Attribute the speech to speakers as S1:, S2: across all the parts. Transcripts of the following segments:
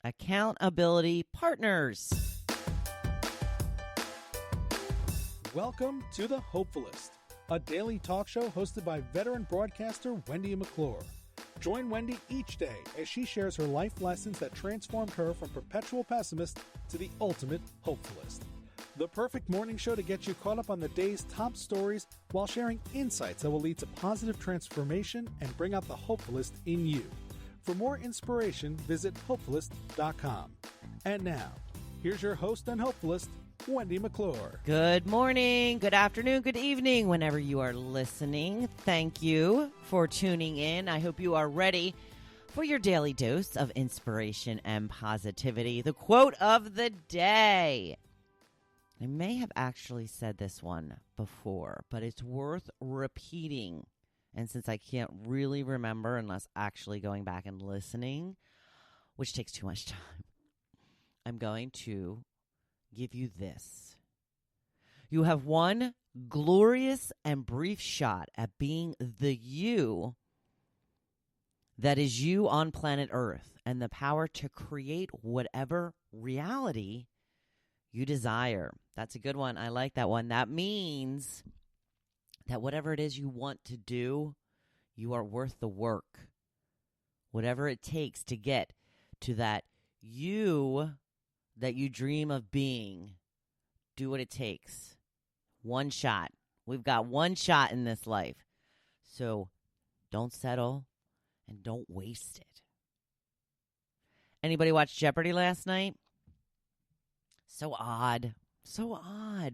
S1: Accountability Partners.
S2: Welcome to the Hopefulist, a daily talk show hosted by veteran broadcaster Wendy McClure. Join Wendy each day as she shares her life lessons that transformed her from perpetual pessimist to the ultimate hopefulist. The perfect morning show to get you caught up on the day's top stories while sharing insights that will lead to positive transformation and bring out the hopefulist in you. For more inspiration, visit Hopefulist.com. And now, here's your host and hopefulist, Wendy McClure.
S1: Good morning, good afternoon, good evening, whenever you are listening. Thank you for tuning in. I hope you are ready for your daily dose of inspiration and positivity. The quote of the day. I may have actually said this one before, but it's worth repeating. And since I can't really remember unless actually going back and listening, which takes too much time, I'm going to give you this. You have one glorious and brief shot at being the you that is you on planet Earth and the power to create whatever reality you desire. That's a good one. I like that one. That means that whatever it is you want to do, you are worth the work. Whatever it takes to get to that you that you dream of being, do what it takes. One shot. We've got one shot in this life. So don't settle and don't waste it. Anybody watch Jeopardy last night? So odd.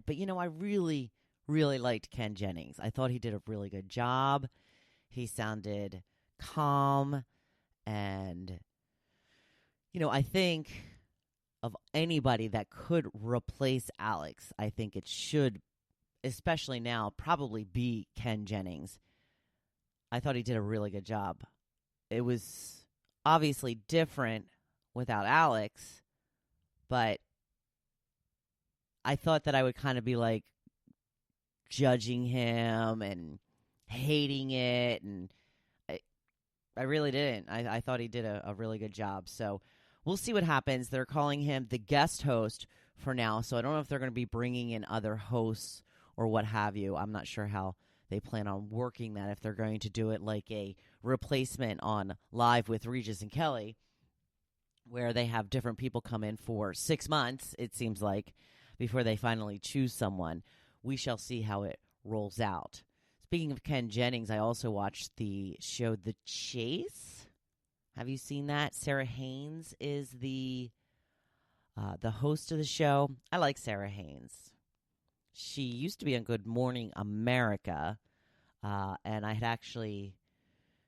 S1: But, I really, really liked Ken Jennings. I thought he did a really good job. He sounded calm. And, I think of anybody that could replace Alex, I think it should, especially now, probably be Ken Jennings. I thought he did a really good job. It was obviously different without Alex, but I thought that I would kind of be like judging him and hating it, and I really didn't. I thought he did a really good job. So we'll see what happens. They're calling him the guest host for now, so I don't know if they're going to be bringing in other hosts or what have you. I'm not sure how they plan on working that, if they're going to do it like a replacement on Live with Regis and Kelly, where they have different people come in for 6 months, it seems like, before they finally choose someone. We shall see how it rolls out. Speaking of Ken Jennings, I also watched the show The Chase. Have you seen that? Sarah Haynes is the host of the show. I like Sarah Haynes. She used to be on Good Morning America, and I had actually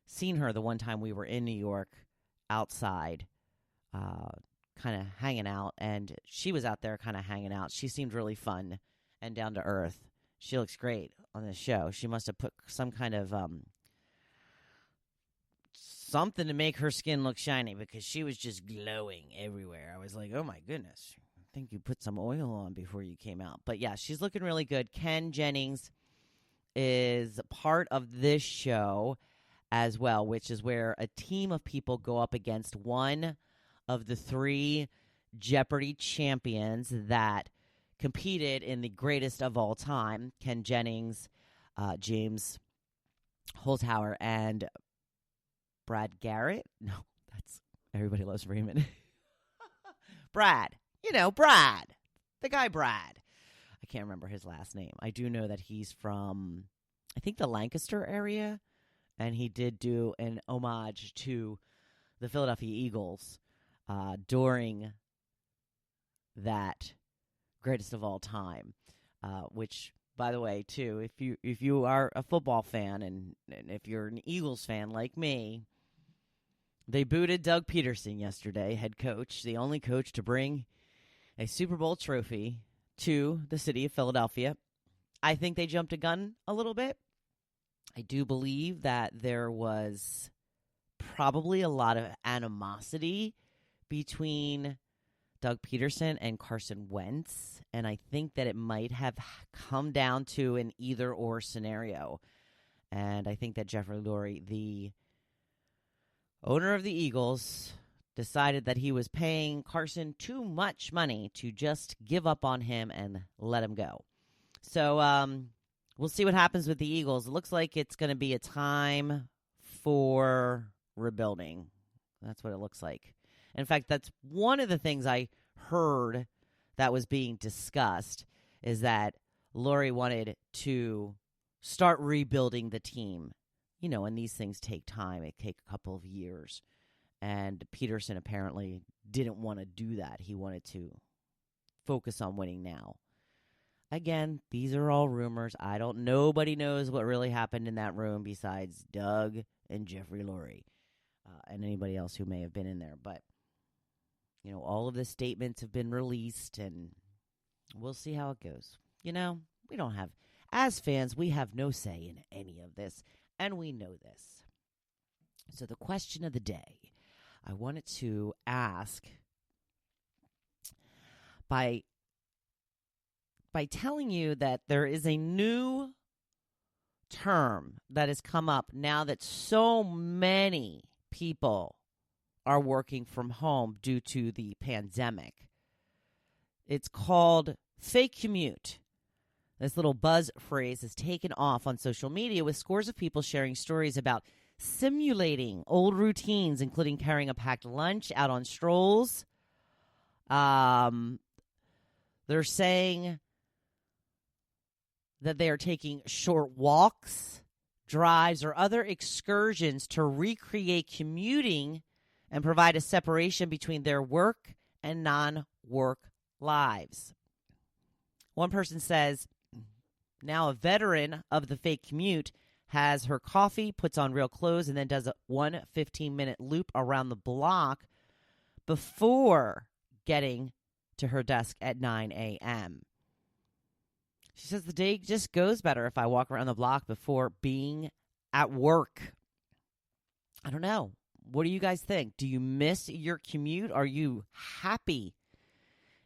S1: seen her the one time we were in New York outside, kind of hanging out, and she was out there kind of hanging out. She seemed really fun and down to earth. She looks great on this show. She must have put some kind of something to make her skin look shiny, because she was just glowing everywhere. I was like, oh my goodness, I think you put some oil on before you came out. But yeah, she's looking really good. Ken Jennings is part of this show as well, which is where a team of people go up against one of the 3 Jeopardy champions that competed in the greatest of all time, Ken Jennings, James Holzhauer, and Brad Garrett. No, that's Everybody Loves Raymond. Brad. Brad. The guy Brad. I can't remember his last name. I do know that he's from, I think, the Lancaster area, and he did do an homage to the Philadelphia Eagles during that greatest of all time, which, by the way, too, if you are a football fan and if you're an Eagles fan like me, they booted Doug Peterson yesterday, head coach, the only coach to bring a Super Bowl trophy to the city of Philadelphia. I think they jumped a gun a little bit. I do believe that there was probably a lot of animosity between Doug Peterson and Carson Wentz, and I think that it might have come down to an either-or scenario. And I think that Jeffrey Lurie, the owner of the Eagles, decided that he was paying Carson too much money to just give up on him and let him go. So we'll see what happens with the Eagles. It looks like it's going to be a time for rebuilding. That's what it looks like. In fact, that's one of the things I heard that was being discussed, is that Lurie wanted to start rebuilding the team. You know, and these things take time. It take a couple of years. And Peterson apparently didn't want to do that. He wanted to focus on winning now. Again, these are all rumors. Nobody knows what really happened in that room besides Doug and Jeffrey Lurie, and anybody else who may have been in there. But, you know, all of the statements have been released, and we'll see how it goes. You know, as fans, we have no say in any of this, and we know this. So the question of the day, I wanted to ask by telling you that there is a new term that has come up now that so many people are working from home due to the pandemic. It's called fake commute. This little buzz phrase is taken off on social media, with scores of people sharing stories about simulating old routines, including carrying a packed lunch out on strolls. They're saying that they are taking short walks, drives, or other excursions to recreate commuting and provide a separation between their work and non-work lives. One person says, now a veteran of the fake commute has her coffee, puts on real clothes, and then does a 15-minute loop around the block before getting to her desk at 9 a.m. She says the day just goes better if I walk around the block before being at work. I don't know. What do you guys think? Do you miss your commute? Are you happy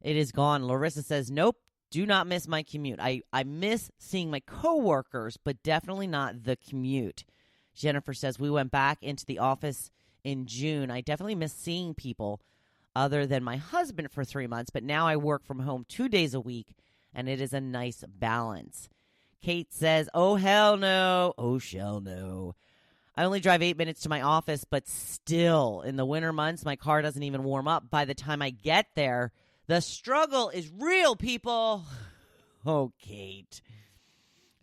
S1: it is gone? Larissa says, nope. Do not miss my commute. I miss seeing my coworkers, but definitely not the commute. Jennifer says, we went back into the office in June. I definitely miss seeing people other than my husband for 3 months, but now I work from home 2 days a week, and it is a nice balance. Kate says, oh, hell no. Oh, shell no. I only drive 8 minutes to my office, but still, in the winter months, my car doesn't even warm up by the time I get there. The struggle is real, people. Oh, Kate.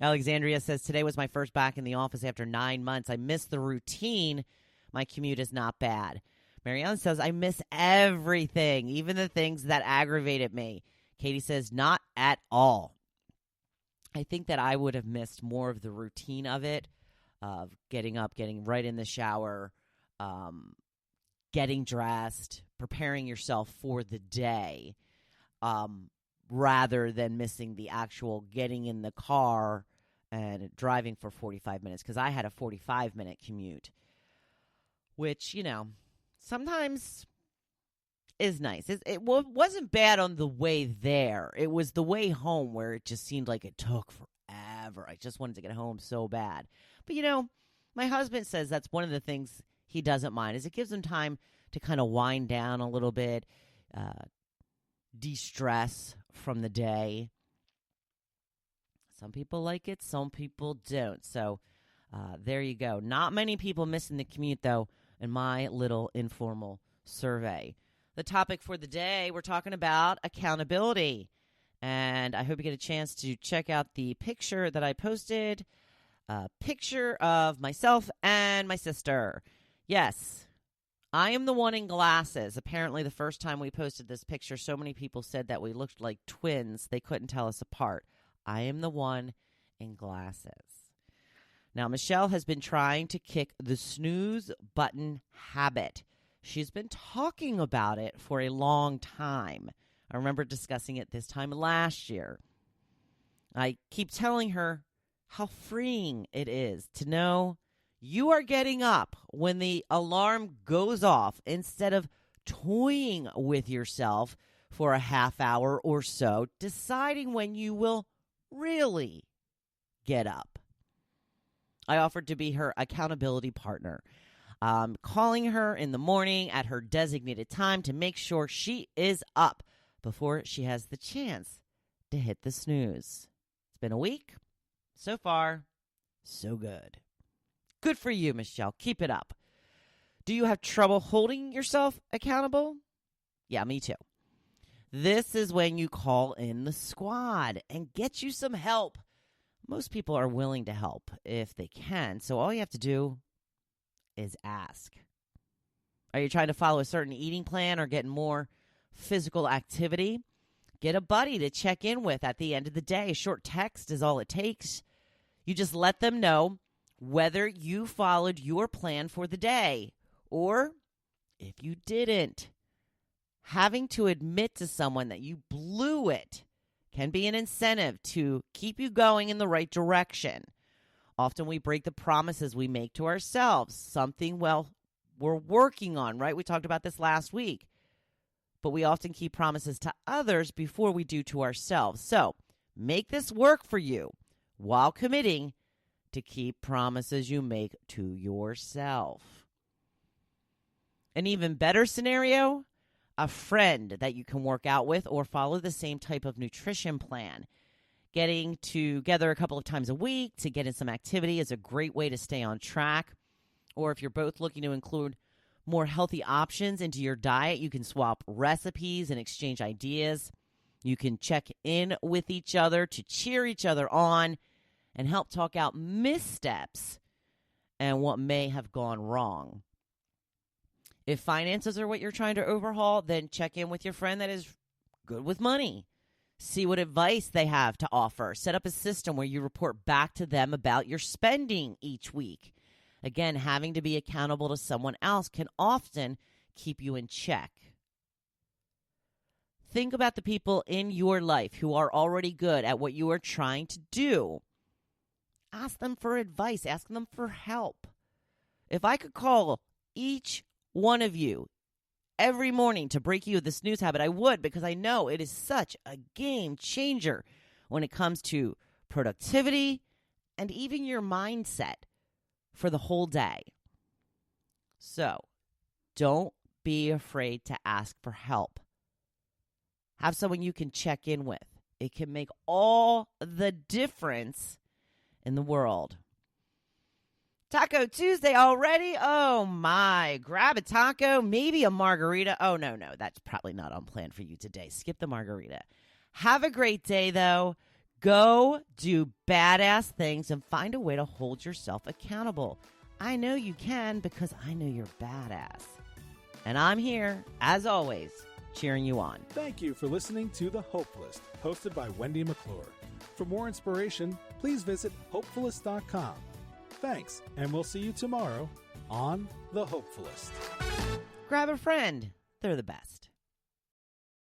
S1: Alexandria says, today was my first back in the office after 9 months. I miss the routine. My commute is not bad. Marianne says, I miss everything, even the things that aggravated me. Katie says, not at all. I think that I would have missed more of the routine of it, of getting up, getting right in the shower, getting dressed, preparing yourself for the day, rather than missing the actual getting in the car and driving for 45 minutes, because I had a 45-minute commute, which, you know, sometimes is nice. It wasn't bad on the way there. It was the way home where it just seemed like it took forever. I just wanted to get home so bad. But, you know, my husband says that's one of the things he doesn't mind, is it gives him time to kind of wind down a little bit, de-stress from the day. Some people like it, some people don't. So there you go. Not many people missing the commute, though, in my little informal survey. The topic for the day, we're talking about accountability. And I hope you get a chance to check out the picture that I posted. A picture of myself and my sister. Yes, I am the one in glasses. Apparently, the first time we posted this picture, so many people said that we looked like twins. They couldn't tell us apart. I am the one in glasses. Now, Michelle has been trying to kick the snooze button habit. She's been talking about it for a long time. I remember discussing it this time last year. I keep telling her how freeing it is to know you are getting up when the alarm goes off instead of toying with yourself for a half hour or so, deciding when you will really get up. I offered to be her accountability partner. calling her in the morning at her designated time to make sure she is up before she has the chance to hit the snooze. It's been a week. So far, so good. Good for you, Michelle. Keep it up. Do you have trouble holding yourself accountable? Yeah, me too. This is when you call in the squad and get you some help. Most people are willing to help if they can, so all you have to do is ask. Are you trying to follow a certain eating plan or getting more physical activity? Get a buddy to check in with at the end of the day. A short text is all it takes. You just let them know whether you followed your plan for the day or if you didn't. Having to admit to someone that you blew it can be an incentive to keep you going in the right direction. Often we break the promises we make to ourselves, something, we're working on, right? We talked about this last week. But we often keep promises to others before we do to ourselves. So make this work for you while committing to keep promises you make to yourself. An even better scenario, a friend that you can work out with or follow the same type of nutrition plan. Getting together a couple of times a week to get in some activity is a great way to stay on track. Or if you're both looking to include more healthy options into your diet, you can swap recipes and exchange ideas. You can check in with each other to cheer each other on and help talk out missteps and what may have gone wrong. If finances are what you're trying to overhaul, then check in with your friend that is good with money. See what advice they have to offer. Set up a system where you report back to them about your spending each week. Again, having to be accountable to someone else can often keep you in check. Think about the people in your life who are already good at what you are trying to do. Ask them for advice. Ask them for help. If I could call each one of you every morning to break you of the snooze habit, I would, because I know it is such a game changer when it comes to productivity and even your mindset for the whole day. So, don't be afraid to ask for help. Have someone you can check in with. It can make all the difference in the world. Taco Tuesday already? Oh my. Grab a taco, maybe a margarita. Oh, no, that's probably not on plan for you today. Skip the margarita. Have a great day, though. Go do badass things and find a way to hold yourself accountable. I know you can because I know you're badass. And I'm here, as always, cheering you on.
S2: Thank you for listening to The Hopefulist, hosted by Wendy McClure. For more inspiration, please visit Hopefulist.com. Thanks, and we'll see you tomorrow on The Hopefulist.
S1: Grab a friend. They're the best.